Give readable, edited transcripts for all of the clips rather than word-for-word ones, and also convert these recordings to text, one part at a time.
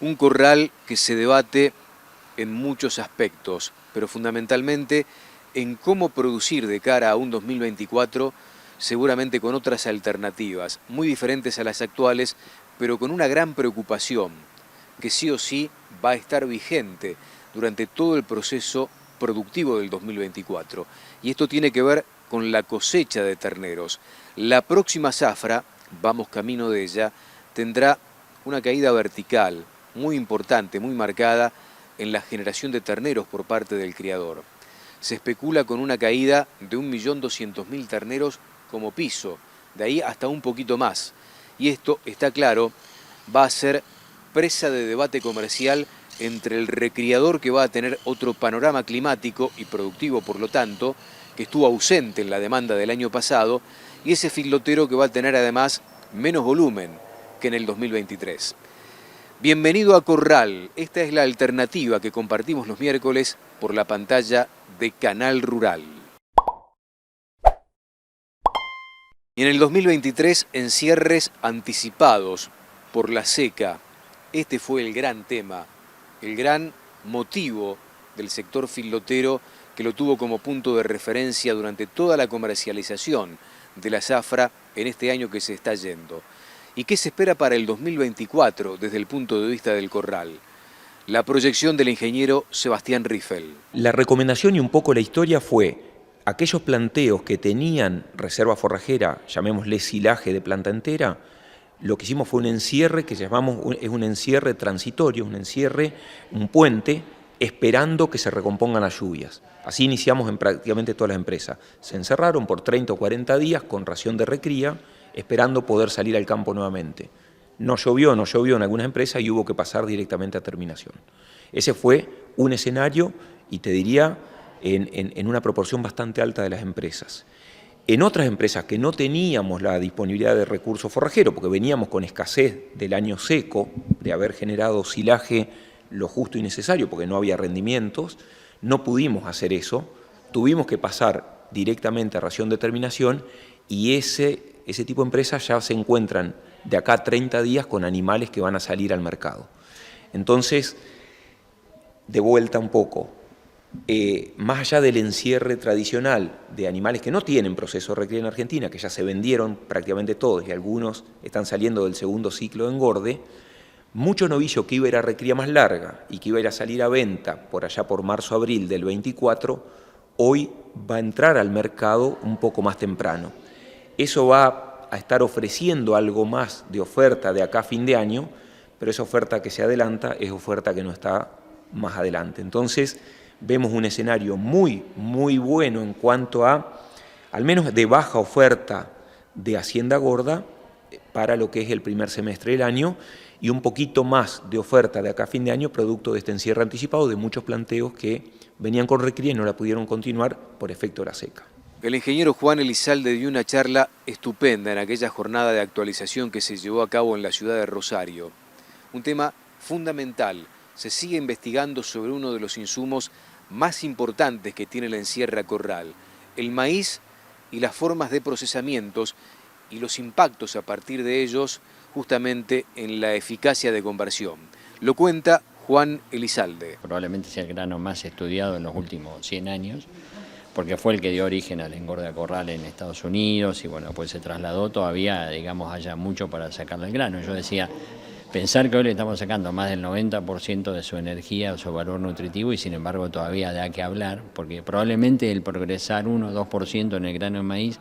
Un corral que se debate en muchos aspectos, pero fundamentalmente en cómo producir de cara a un 2024, seguramente con otras alternativas, muy diferentes a las actuales, pero con una gran preocupación, que sí o sí va a estar vigente durante todo el proceso productivo del 2024. Y esto tiene que ver con la cosecha de terneros. La próxima zafra, vamos camino de ella, tendrá una caída vertical muy importante, muy marcada en la generación de terneros por parte del criador. Se especula con una caída de 1.200.000 terneros como piso, de ahí hasta un poquito más. Y esto, está claro, va a ser presa de debate comercial entre el recriador, que va a tener otro panorama climático y productivo, por lo tanto, que estuvo ausente en la demanda del año pasado, y ese filotero que va a tener además menos volumen que en el 2023. Bienvenido a Corral, esta es la alternativa que compartimos los miércoles por la pantalla de Canal Rural. Y en el 2023, encierres anticipados por la seca. Este fue el gran tema, el gran motivo del sector filotero, que lo tuvo como punto de referencia durante toda la comercialización de la zafra en este año que se está yendo. ¿Y qué se espera para el 2024 desde el punto de vista del corral? La proyección del ingeniero Sebastián Riffel. La recomendación y un poco la historia fue aquellos planteos que tenían reserva forrajera, llamémosle silaje de planta entera. Lo que hicimos fue un encierre que llamamos, es un encierre transitorio, un encierre, un puente, esperando que se recompongan las lluvias. Así iniciamos en prácticamente todas las empresas. Se encerraron por 30 o 40 días con ración de recría, esperando poder salir al campo nuevamente. No llovió en algunas empresas y hubo que pasar directamente a terminación. Ese fue un escenario, y te diría, en una proporción bastante alta de las empresas. En otras empresas que no teníamos la disponibilidad de recursos forrajeros, porque veníamos con escasez del año seco, de haber generado silaje lo justo y necesario, porque no había rendimientos, no pudimos hacer eso, tuvimos que pasar directamente a ración de terminación, y ese tipo de empresas ya se encuentran de acá a 30 días con animales que van a salir al mercado. Entonces, de vuelta un poco, más allá del encierre tradicional de animales que no tienen proceso de recría en Argentina, que ya se vendieron prácticamente todos y algunos están saliendo del segundo ciclo de engorde, mucho novillo que iba a ir a recría más larga y que iba a ir a salir a venta por allá por marzo-abril del 24, hoy va a entrar al mercado un poco más temprano. Eso va a estar ofreciendo algo más de oferta de acá a fin de año, pero esa oferta que se adelanta es oferta que no está más adelante. Entonces, vemos un escenario muy bueno en cuanto a, al menos de baja oferta de hacienda gorda para lo que es el primer semestre del año, y un poquito más de oferta de acá a fin de año, producto de este encierre anticipado de muchos planteos que venían con recría y no la pudieron continuar por efecto de la seca. El ingeniero Juan Elizalde dio una charla estupenda en aquella jornada de actualización que se llevó a cabo en la ciudad de Rosario. Un tema fundamental. Se sigue investigando sobre uno de los insumos más importantes que tiene la encierra Corral, el maíz, y las formas de procesamientos y los impactos a partir de ellos justamente en la eficacia de conversión. Lo cuenta Juan Elizalde. Probablemente sea el grano más estudiado en los últimos 100 años, porque fue el que dio origen al engorde a corral en Estados Unidos y bueno, pues se trasladó, todavía digamos haya mucho para sacarle el grano. Yo decía, pensar que hoy le estamos sacando más del 90% de su energía, su valor nutritivo, y sin embargo todavía da que hablar, porque probablemente el progresar 1 o 2% en el grano de maíz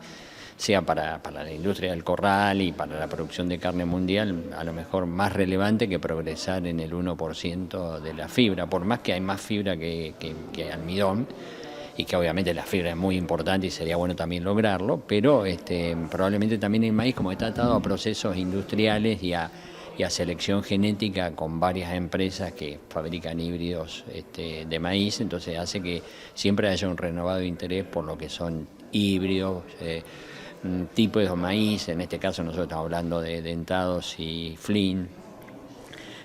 sea para la industria del corral y para la producción de carne mundial a lo mejor más relevante que progresar en el 1% de la fibra, por más que hay más fibra que almidón, y que obviamente la fibra es muy importante y sería bueno también lograrlo, pero probablemente también el maíz, como está atado a procesos industriales y a selección genética con varias empresas que fabrican híbridos de maíz, entonces hace que siempre haya un renovado interés por lo que son híbridos, tipos de maíz. En este caso nosotros estamos hablando de dentados y flin,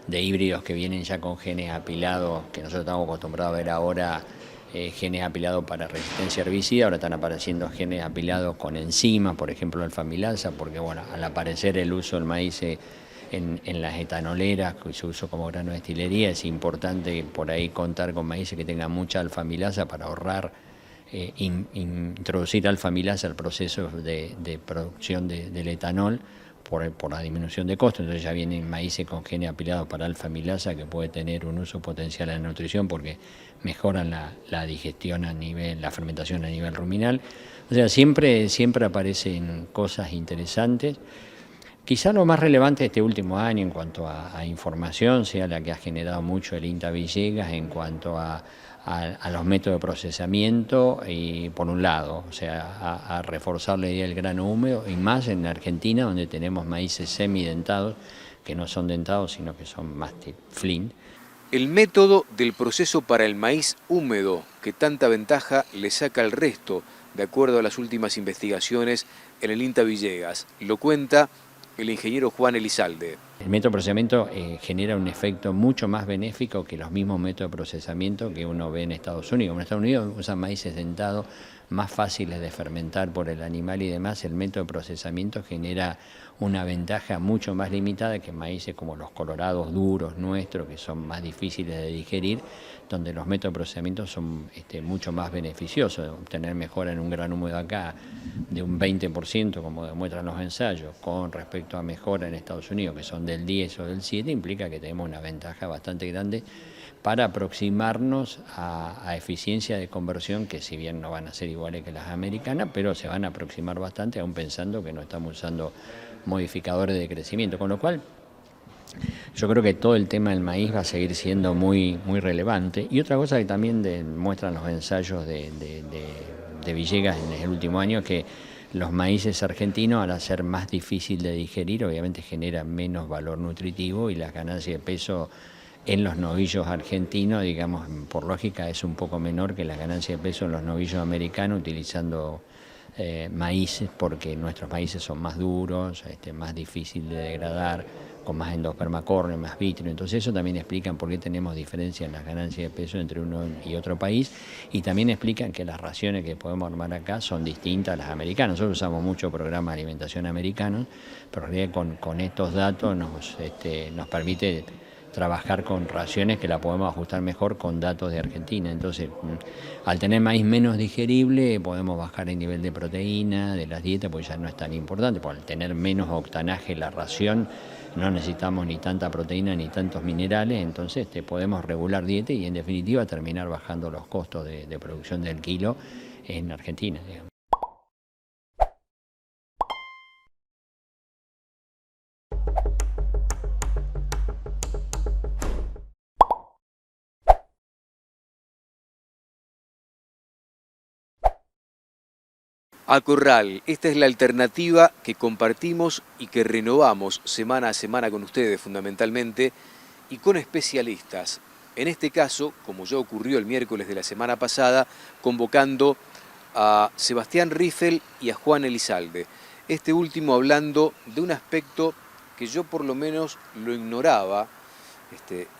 de híbridos que vienen ya con genes apilados, que nosotros estamos acostumbrados a ver ahora, genes apilados para resistencia herbicida. Ahora están apareciendo genes apilados con enzimas, por ejemplo alfa-amilasa, porque bueno, al aparecer el uso del maíz en las etanoleras, que se usa como grano de destilería, es importante por ahí contar con maíces que tengan mucha alfamilasa para ahorrar, introducir alfamilasa al proceso de producción del etanol por la disminución de costos. Entonces ya vienen maíces con genes apilados para alfamilasa, que puede tener un uso potencial en la nutrición porque mejoran la digestión a nivel, la fermentación a nivel ruminal. O sea, siempre aparecen cosas interesantes. Quizá lo más relevante de este último año en cuanto a información sea la que ha generado mucho el INTA Villegas en cuanto a los métodos de procesamiento, y por un lado, o sea, a reforzar la idea del grano húmedo, y más en Argentina, donde tenemos maíces semidentados, que no son dentados, sino que son más flint. El método del proceso para el maíz húmedo, que tanta ventaja le saca al resto, de acuerdo a las últimas investigaciones en el INTA Villegas, lo cuenta el ingeniero Juan Elizalde. El método de procesamiento genera un efecto mucho más benéfico que los mismos métodos de procesamiento que uno ve en Estados Unidos. En Estados Unidos usan maíces dentados más fáciles de fermentar por el animal y demás. El método de procesamiento genera una ventaja mucho más limitada que maíces como los colorados duros nuestros, que son más difíciles de digerir, donde los métodos de procesamiento son mucho más beneficiosos. Obtener mejora en un grano húmedo acá de un 20%, como demuestran los ensayos, con respecto a mejora en Estados Unidos, que son del 10 o del 7, implica que tenemos una ventaja bastante grande para aproximarnos a eficiencia de conversión, que si bien no van a ser iguales que las americanas, pero se van a aproximar bastante, aún pensando que no estamos usando modificadores de crecimiento, con lo cual yo creo que todo el tema del maíz va a seguir siendo muy relevante. Y otra cosa que también demuestran los ensayos de Villegas en el último año es que los maíces argentinos, al ser más difícil de digerir, obviamente generan menos valor nutritivo, y la ganancia de peso en los novillos argentinos, digamos, por lógica, es un poco menor que la ganancia de peso en los novillos americanos, utilizando maíces, porque nuestros maíces son más duros, más difíciles de degradar, con más endospermacórneo, más vitrio. Entonces eso también explica por qué tenemos diferencia en las ganancias de peso entre uno y otro país, y también explican que las raciones que podemos armar acá son distintas a las americanas. Nosotros usamos mucho programas de alimentación americanos, pero en realidad con estos datos nos permite trabajar con raciones que la podemos ajustar mejor con datos de Argentina. Entonces, al tener maíz menos digerible, podemos bajar el nivel de proteína de las dietas, porque ya no es tan importante, porque al tener menos octanaje la ración, no necesitamos ni tanta proteína ni tantos minerales, entonces podemos regular dieta y en definitiva terminar bajando los costos de producción del kilo en Argentina, digamos. Acorral, esta es la alternativa que compartimos y que renovamos semana a semana con ustedes fundamentalmente y con especialistas. En este caso, como ya ocurrió el miércoles de la semana pasada, convocando a Sebastián Riffel y a Juan Elizalde. Este último hablando de un aspecto que yo por lo menos lo ignoraba,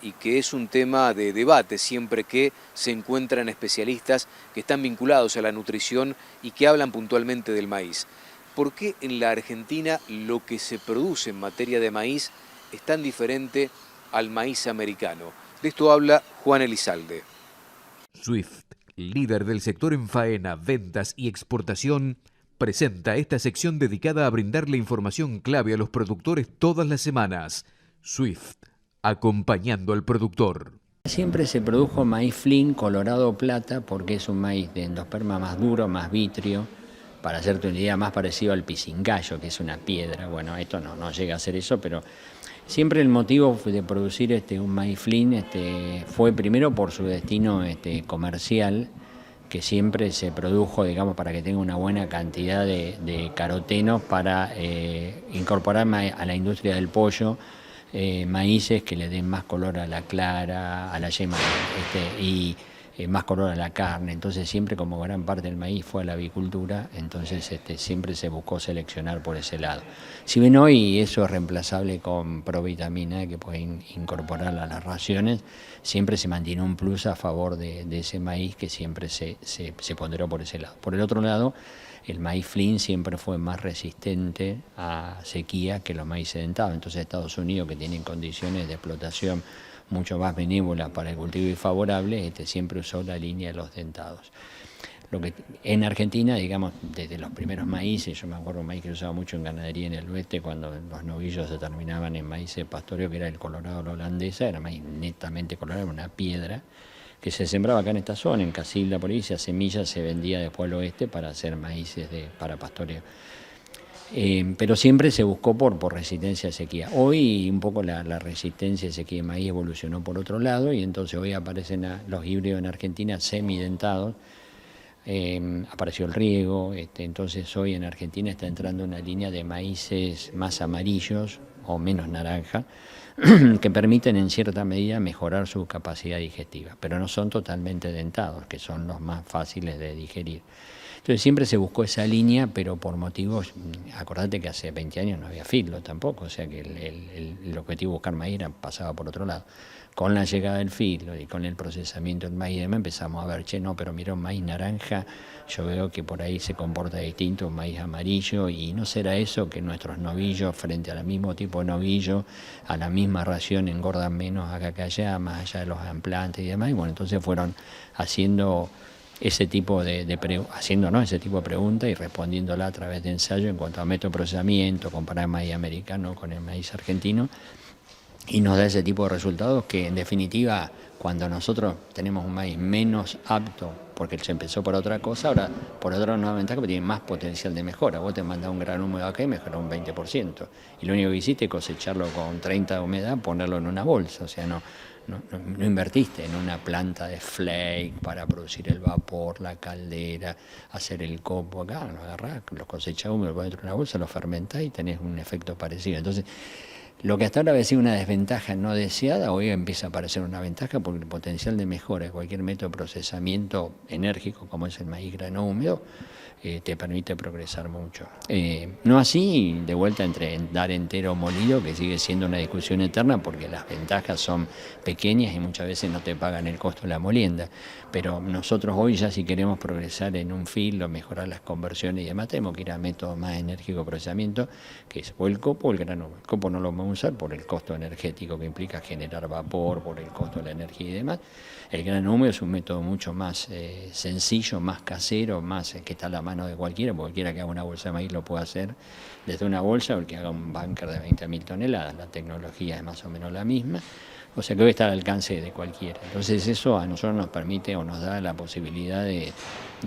y que es un tema de debate siempre que se encuentran especialistas que están vinculados a la nutrición y que hablan puntualmente del maíz. ¿Por qué en la Argentina lo que se produce en materia de maíz es tan diferente al maíz americano? De esto habla Juan Elizalde. Swift, líder del sector en faena, ventas y exportación, presenta esta sección dedicada a brindarle información clave a los productores todas las semanas. Swift, acompañando al productor. Siempre se produjo maíz flint colorado plata porque es un maíz de endosperma más duro, más vitrio, para hacerte una idea, más parecido al pisingallo, que es una piedra. Bueno, esto no llega a ser eso, pero siempre el motivo de producir un maíz flint fue primero por su destino comercial, que siempre se produjo, digamos, para que tenga una buena cantidad de carotenos para incorporar a la industria del pollo maíces que le den más color a la clara, a la yema, y más color a la carne, entonces siempre como gran parte del maíz fue a la avicultura, entonces siempre se buscó seleccionar por ese lado. Si bien hoy eso es reemplazable con provitamina que pueden incorporar a las raciones, siempre se mantiene un plus a favor de ese maíz que siempre se ponderó por ese lado. Por el otro lado, el maíz Flynn siempre fue más resistente a sequía que los maíz sedentados, entonces Estados Unidos, que tiene condiciones de explotación mucho más benévolas para el cultivo y favorables, siempre usó la línea de los dentados. Lo que en Argentina, digamos, desde los primeros maíces, yo me acuerdo un maíz que se usaba mucho en ganadería en el oeste, cuando los novillos se terminaban en maíz de pastoreo, que era el colorado la holandesa, era maíz netamente colorado, era una piedra, que se sembraba acá en esta zona, en Casilda, por ahí, y a semillas se vendía después al oeste para hacer maíces para pastoreo. Pero siempre se buscó por resistencia a sequía. Hoy un poco la resistencia a sequía de maíz evolucionó por otro lado y entonces hoy aparecen los híbridos en Argentina semidentados, apareció el riego, entonces hoy en Argentina está entrando una línea de maíces más amarillos o menos naranja, que permiten en cierta medida mejorar su capacidad digestiva, pero no son totalmente dentados, que son los más fáciles de digerir. Entonces siempre se buscó esa línea, pero por motivos, acordate que hace 20 años no había filo tampoco, o sea que el objetivo de buscar maíz pasaba por otro lado. Con la llegada del filo y con el procesamiento del maíz y demás empezamos a ver, no, pero mira un maíz naranja, yo veo que por ahí se comporta distinto un maíz amarillo y no será eso que nuestros novillos frente al mismo tipo de novillo, a la misma ración engordan menos acá que allá, más allá de los implantes y demás, y bueno, entonces fueron haciendo ese tipo ese tipo de preguntas y respondiéndola a través de ensayo en cuanto a método de procesamiento, comparar el maíz americano con el maíz argentino, y nos da ese tipo de resultados que en definitiva cuando nosotros tenemos un maíz menos apto porque se empezó por otra cosa, ahora por otra nueva ventaja que tiene más potencial de mejora. Vos te mandás un grano húmedo acá y mejoró un 20%, y lo único que hiciste es cosecharlo con 30 de humedad, ponerlo en una bolsa, o sea, no invertiste en una planta de flake para producir el vapor, la caldera, hacer el copo acá, lo agarrás, lo cosechás húmedo, lo pones dentro de una bolsa, lo fermentás y tenés un efecto parecido. Entonces, lo que hasta ahora había sido una desventaja no deseada, hoy empieza a aparecer una ventaja porque el potencial de mejora de cualquier método de procesamiento enérgico, como es el maíz grano húmedo, te permite progresar mucho. No así, de vuelta entre dar entero o molido, que sigue siendo una discusión eterna porque las ventajas son pequeñas y muchas veces no te pagan el costo de la molienda. Pero nosotros hoy ya si queremos progresar en un filo, mejorar las conversiones y demás, tenemos que ir a métodos más enérgicos de procesamiento, que es o el copo o el grano. El copo no lo vamos a usar por el costo energético que implica generar vapor, por el costo de la energía y demás. El grano húmedo es un método mucho más sencillo, más casero, más que está a la mano de cualquiera, porque cualquiera que haga una bolsa de maíz lo puede hacer desde una bolsa o el que haga un búnker de 20.000 toneladas. La tecnología es más o menos la misma, o sea que hoy está al alcance de cualquiera. Entonces eso a nosotros nos permite o nos da la posibilidad de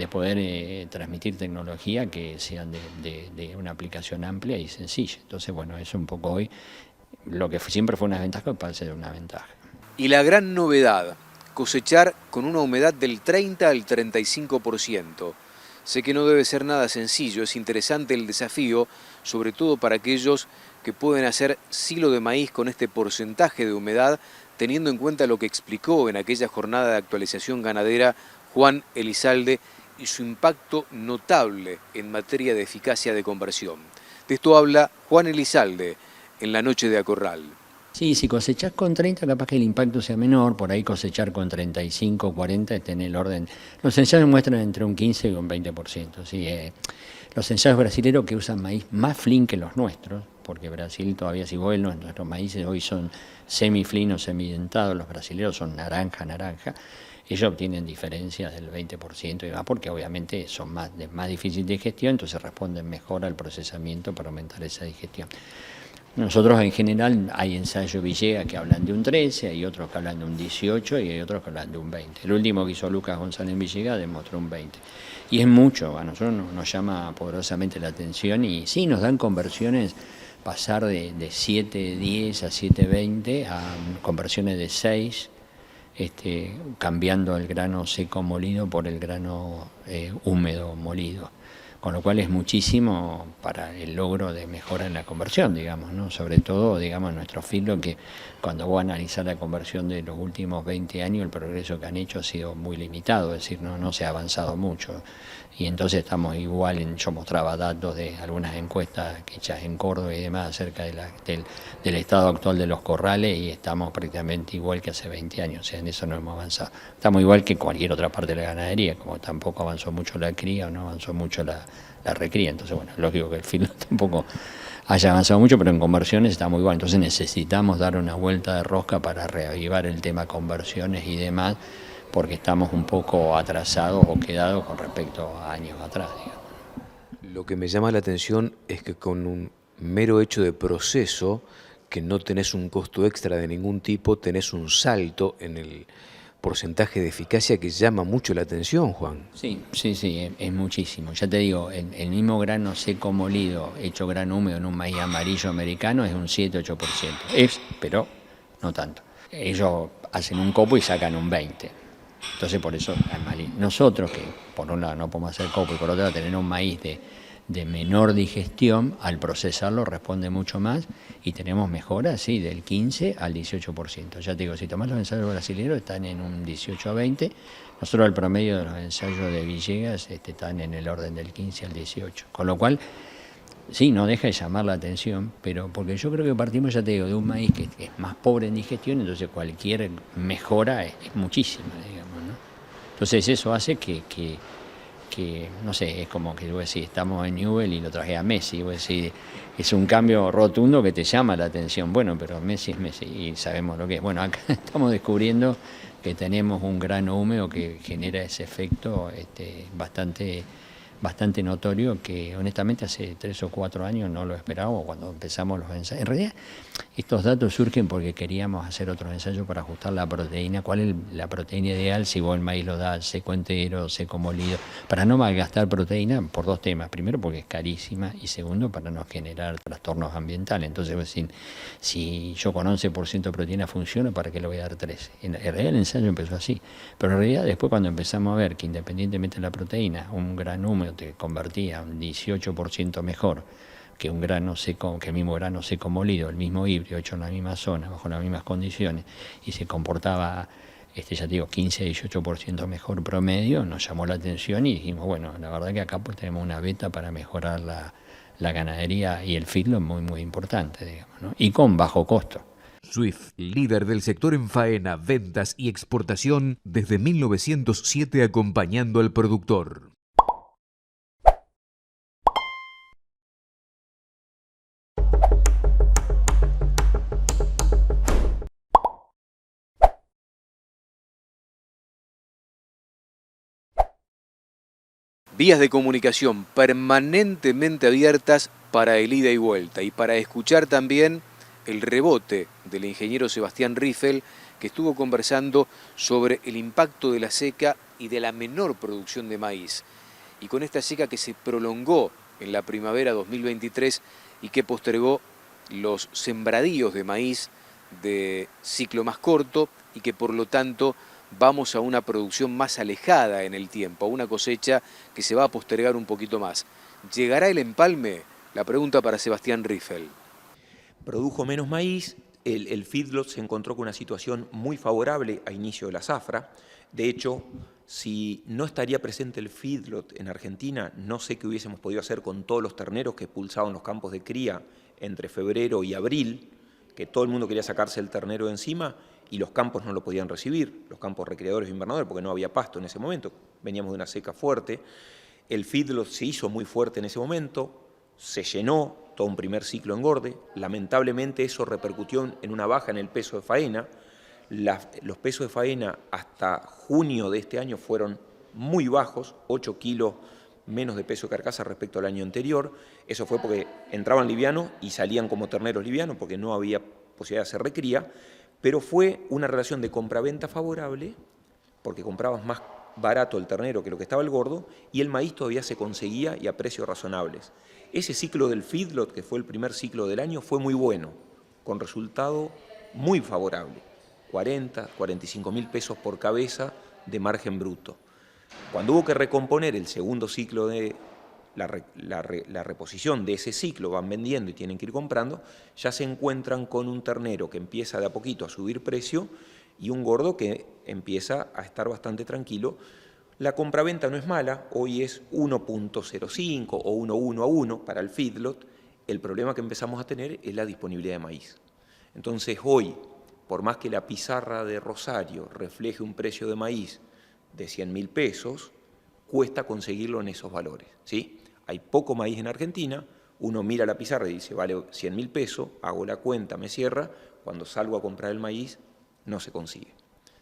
poder transmitir tecnología que sean de una aplicación amplia y sencilla. Entonces bueno, eso un poco hoy, lo que siempre fue una ventaja parece una ventaja. Y la gran novedad, cosechar con una humedad del 30 al 35%. Sé que no debe ser nada sencillo, es interesante el desafío, sobre todo para aquellos que pueden hacer silo de maíz con este porcentaje de humedad, teniendo en cuenta lo que explicó en aquella jornada de actualización ganadera Juan Elizalde y su impacto notable en materia de eficacia de conversión. De esto habla Juan Elizalde en la noche de Acorral. Sí, si cosechás con 30 capaz que el impacto sea menor, por ahí cosechar con 35, 40 está en el orden. Los ensayos muestran entre un 15 y un 20%. ¿Sí? Los ensayos brasileños que usan maíz más Flynn que los nuestros, porque Brasil todavía, si vos ves, nuestros maíces hoy son semi-Flynn o semidentados, los brasileños son naranja, ellos obtienen diferencias del 20% y más, porque obviamente son más difíciles de digestión, entonces responden mejor al procesamiento para aumentar esa digestión. Nosotros en general hay ensayos Villegas que hablan de un 13, hay otros que hablan de un 18 y hay otros que hablan de un 20. El último que hizo Lucas González en Villegas demostró un 20. Y es mucho, a nosotros nos llama poderosamente la atención y sí, nos dan conversiones, pasar de 7.10 a 7.20 a conversiones de 6, cambiando el grano seco molido por el grano húmedo molido. con lo cual es muchísimo para el logro de mejora en la conversión, digamos, ¿no? Sobre todo, digamos, nuestro feedlot, que cuando vos analizás la conversión de los últimos 20 años, el progreso que han hecho ha sido muy limitado, es decir, no se ha avanzado mucho. Y entonces estamos igual, yo mostraba datos de algunas encuestas que hechas en Córdoba y demás acerca del estado actual de los corrales, y estamos prácticamente igual que hace 20 años, o sea, en eso no hemos avanzado. Estamos igual que cualquier otra parte de la ganadería, como tampoco avanzó mucho la cría o no avanzó mucho la recría, entonces bueno, lógico que el feedlot tampoco haya avanzado mucho, pero en conversiones estamos igual, entonces necesitamos dar una vuelta de rosca para reavivar el tema conversiones y demás, porque estamos un poco atrasados o quedados con respecto a años atrás, digamos. Lo que me llama la atención es que con un mero hecho de proceso, que no tenés un costo extra de ningún tipo, tenés un salto en el porcentaje de eficacia que llama mucho la atención, Juan. Sí, es muchísimo. Ya te digo, el mismo grano seco molido, hecho grano húmedo en un maíz amarillo americano, es un 7-8%. Pero no tanto. Ellos hacen un copo y sacan un 20%. Entonces por eso nosotros, que por un lado no podemos hacer copo y por otro lado tener un maíz de menor digestión, al procesarlo responde mucho más y tenemos mejoras, sí, del 15 al 18%. Ya te digo, si tomás los ensayos brasileños están en un 18 a 20, nosotros el promedio de los ensayos de Villegas están en el orden del 15 al 18, con lo cual sí, no deja de llamar la atención, pero porque yo creo que partimos, ya te digo, de un maíz que es más pobre en digestión, entonces cualquier mejora es muchísima, digamos, ¿no? Entonces eso hace que no sé, es como que vos decís, estamos en Newell y lo traje a Messi, vos decís, es un cambio rotundo que te llama la atención, bueno, pero Messi es Messi y sabemos lo que es. Bueno, acá estamos descubriendo que tenemos un grano húmedo que genera ese efecto bastante notorio, que honestamente hace 3 o 4 años no lo esperábamos cuando empezamos los ensayos. En realidad, estos datos surgen porque queríamos hacer otros ensayos para ajustar la proteína, cuál es la proteína ideal, si vos el maíz lo das seco entero, seco molido, para no malgastar proteína por 2 temas. Primero, porque es carísima, y segundo, para no generar trastornos ambientales. Entonces, si yo con 11% de proteína funciona, ¿para qué le voy a dar 13? En realidad el ensayo empezó así, pero en realidad después, cuando empezamos a ver que independientemente de la proteína, un grano húmedo te convertía un 18% mejor que un grano seco, que el mismo grano seco molido, el mismo híbrido hecho en la misma zona, bajo las mismas condiciones, y se comportaba, ya te digo, 15-18% mejor promedio, nos llamó la atención y dijimos, bueno, la verdad que acá pues tenemos una beta para mejorar la ganadería y el feedlot muy importante, digamos, ¿no? Y con bajo costo. Swift, líder del sector en faena, ventas y exportación desde 1907, acompañando al productor. Vías de comunicación permanentemente abiertas para el ida y vuelta y para escuchar también el rebote del ingeniero Sebastián Riffel, que estuvo conversando sobre el impacto de la seca y de la menor producción de maíz. Y con esta seca que se prolongó en la primavera 2023 y que postergó los sembradíos de maíz de ciclo más corto y que por lo tanto vamos a una producción más alejada en el tiempo, a una cosecha que se va a postergar un poquito más. ¿Llegará el empalme? La pregunta para Sebastián Riffel. Produjo menos maíz, el feedlot se encontró con una situación muy favorable a inicio de la zafra. De hecho, si no estaría presente el feedlot en Argentina, no sé qué hubiésemos podido hacer con todos los terneros que expulsaban los campos de cría entre febrero y abril, que todo el mundo quería sacarse el ternero de encima y los campos no lo podían recibir, los campos recreadores e invernadores, porque no había pasto en ese momento, veníamos de una seca fuerte. El feedlot se hizo muy fuerte en ese momento, se llenó, todo un primer ciclo engorde. Lamentablemente eso repercutió en una baja en el peso de faena. Los pesos de faena hasta junio de este año fueron muy bajos, 8 kilos menos de peso de carcasa respecto al año anterior. Eso fue porque entraban livianos y salían como terneros livianos porque no había posibilidad de hacer recría, pero fue una relación de compra-venta favorable porque comprabas más barato el ternero que lo que estaba el gordo y el maíz todavía se conseguía y a precios razonables. Ese ciclo del feedlot, que fue el primer ciclo del año, fue muy bueno, con resultado muy favorable, 40, 45 mil pesos por cabeza de margen bruto. Cuando hubo que recomponer el segundo ciclo de la reposición de ese ciclo, van vendiendo y tienen que ir comprando, ya se encuentran con un ternero que empieza de a poquito a subir precio y un gordo que empieza a estar bastante tranquilo. La compraventa no es mala, hoy es 1.05 o 1.1 a 1 para el feedlot. El problema que empezamos a tener es la disponibilidad de maíz. Entonces hoy, por más que la pizarra de Rosario refleje un precio de maíz de 100.000 pesos, cuesta conseguirlo en esos valores, ¿sí? Hay poco maíz en Argentina, uno mira la pizarra y dice, vale 100.000 pesos, hago la cuenta, me cierra, cuando salgo a comprar el maíz no se consigue.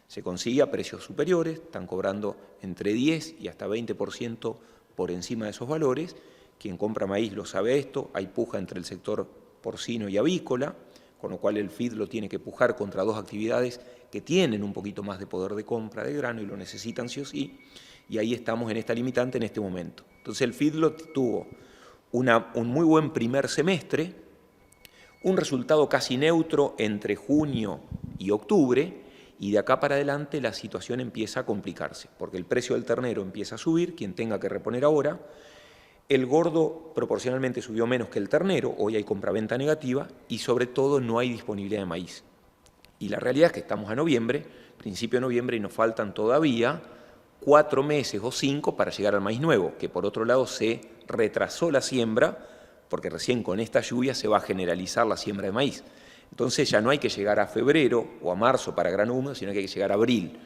Se consigue a precios superiores, están cobrando entre 10 y hasta 20% por encima de esos valores. Quien compra maíz lo sabe esto, hay puja entre el sector porcino y avícola, con lo cual el feedlot tiene que pujar contra dos actividades que tienen un poquito más de poder de compra de grano y lo necesitan sí o sí, y ahí estamos en esta limitante en este momento. Entonces el feedlot tuvo un muy buen primer semestre, un resultado casi neutro entre junio y octubre, y de acá para adelante la situación empieza a complicarse, porque el precio del ternero empieza a subir, quien tenga que reponer ahora. El gordo proporcionalmente subió menos que el ternero, hoy hay compraventa negativa y sobre todo no hay disponibilidad de maíz. Y la realidad es que estamos a noviembre, principio de noviembre, y nos faltan todavía 4 meses o 5 para llegar al maíz nuevo, que por otro lado se retrasó la siembra, porque recién con esta lluvia se va a generalizar la siembra de maíz. Entonces ya no hay que llegar a febrero o a marzo para grano húmedo, sino que hay que llegar a abril.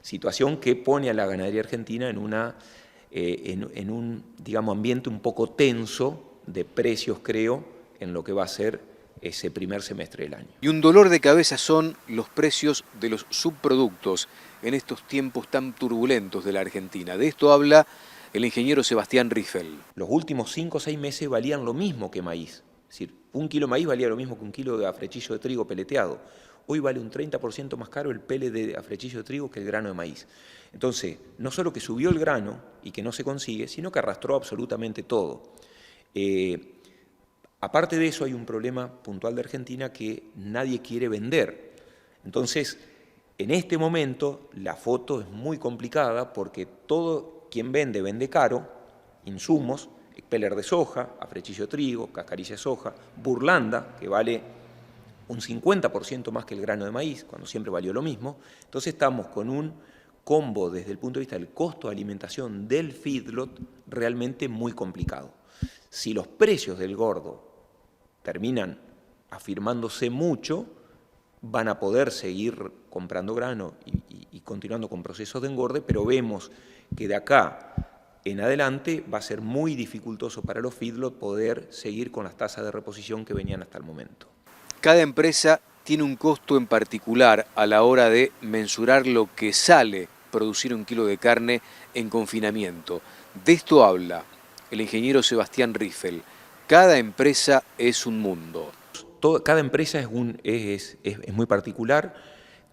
Situación que pone a la ganadería argentina en un digamos, ambiente un poco tenso de precios, creo, en lo que va a ser ese primer semestre del año. Y un dolor de cabeza son los precios de los subproductos en estos tiempos tan turbulentos de la Argentina. De esto habla el ingeniero Sebastián Riffel. Los últimos 5 o 6 meses valían lo mismo que maíz. Es decir, un kilo de maíz valía lo mismo que un kilo de afrechillo de trigo peleteado. Hoy vale un 30% más caro el pele de afrechillo de trigo que el grano de maíz. Entonces, no solo que subió el grano y que no se consigue, sino que arrastró absolutamente todo. Aparte de eso, hay un problema puntual de Argentina que nadie quiere vender. Entonces, en este momento, la foto es muy complicada porque todo quien vende, vende caro, insumos, expeller de soja, afrechillo de trigo, cascarilla de soja, burlanda, que vale un 50% más que el grano de maíz, cuando siempre valió lo mismo. Entonces estamos con un combo desde el punto de vista del costo de alimentación del feedlot realmente muy complicado. Si los precios del gordo terminan afirmándose mucho, van a poder seguir comprando grano y continuando con procesos de engorde, pero vemos que de acá en adelante va a ser muy dificultoso para los feedlot poder seguir con las tasas de reposición que venían hasta el momento. Cada empresa tiene un costo en particular a la hora de mensurar lo que sale producir un kilo de carne en confinamiento. De esto habla el ingeniero Sebastián Riffel. Cada empresa es un mundo. Cada empresa es muy particular,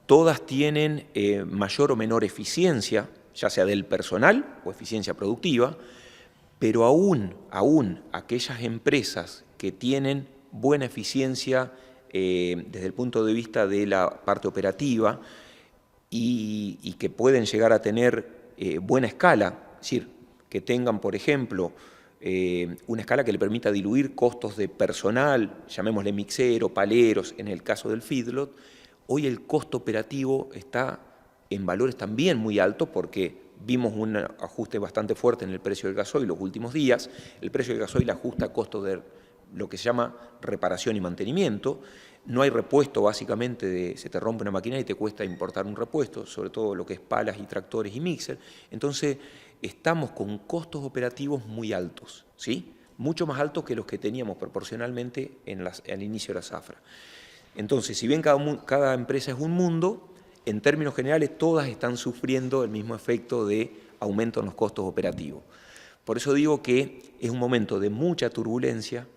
todas tienen mayor o menor eficiencia, ya sea del personal o eficiencia productiva, pero aún aquellas empresas que tienen buena eficiencia desde el punto de vista de la parte operativa y que pueden llegar a tener buena escala, es decir, que tengan, por ejemplo, una escala que le permita diluir costos de personal, llamémosle mixero, paleros, en el caso del feedlot. Hoy el costo operativo está en valores también muy altos porque vimos un ajuste bastante fuerte en el precio del gasoil los últimos días. El precio del gasoil ajusta a costo de lo que se llama reparación y mantenimiento. No hay repuesto, básicamente, se te rompe una maquinaria y te cuesta importar un repuesto, sobre todo lo que es palas y tractores y mixer. Entonces, estamos con costos operativos muy altos, ¿sí? Mucho más altos que los que teníamos proporcionalmente al inicio de la zafra. Entonces, si bien cada empresa es un mundo, en términos generales todas están sufriendo el mismo efecto de aumento en los costos operativos. Por eso digo que es un momento de mucha turbulencia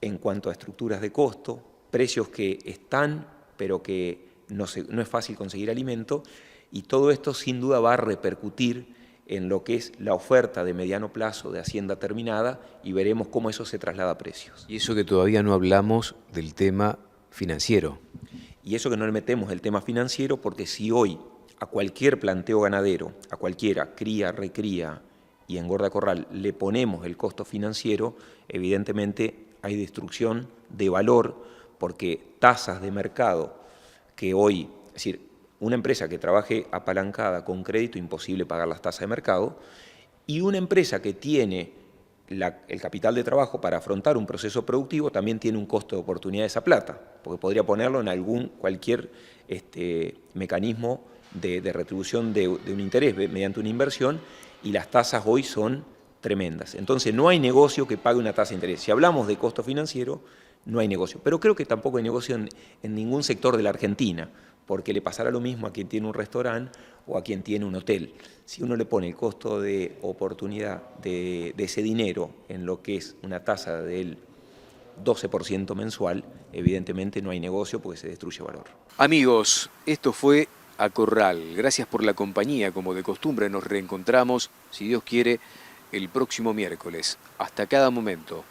en cuanto a estructuras de costo, precios que están, pero que no es fácil conseguir alimento, y todo esto sin duda va a repercutir en lo que es la oferta de mediano plazo de hacienda terminada y veremos cómo eso se traslada a precios. Y eso que todavía no hablamos del tema financiero. Y eso que no le metemos el tema financiero, porque si hoy a cualquier planteo ganadero, a cualquiera, cría, recría, y en Gorda Corral le ponemos el costo financiero, evidentemente hay destrucción de valor, porque tasas de mercado que hoy, es decir, una empresa que trabaje apalancada con crédito, imposible pagar las tasas de mercado, y una empresa que tiene el capital de trabajo para afrontar un proceso productivo también tiene un costo de oportunidad de esa plata, porque podría ponerlo en cualquier mecanismo de retribución de un interés mediante una inversión, y las tasas hoy son tremendas. Entonces no hay negocio que pague una tasa de interés. Si hablamos de costo financiero, no hay negocio. Pero creo que tampoco hay negocio en ningún sector de la Argentina, porque le pasará lo mismo a quien tiene un restaurante o a quien tiene un hotel. Si uno le pone el costo de oportunidad de ese dinero en lo que es una tasa del 12% mensual, evidentemente no hay negocio porque se destruye valor. Amigos, esto fue A Corral. Gracias por la compañía. Como de costumbre nos reencontramos, si Dios quiere, el próximo miércoles. Hasta cada momento.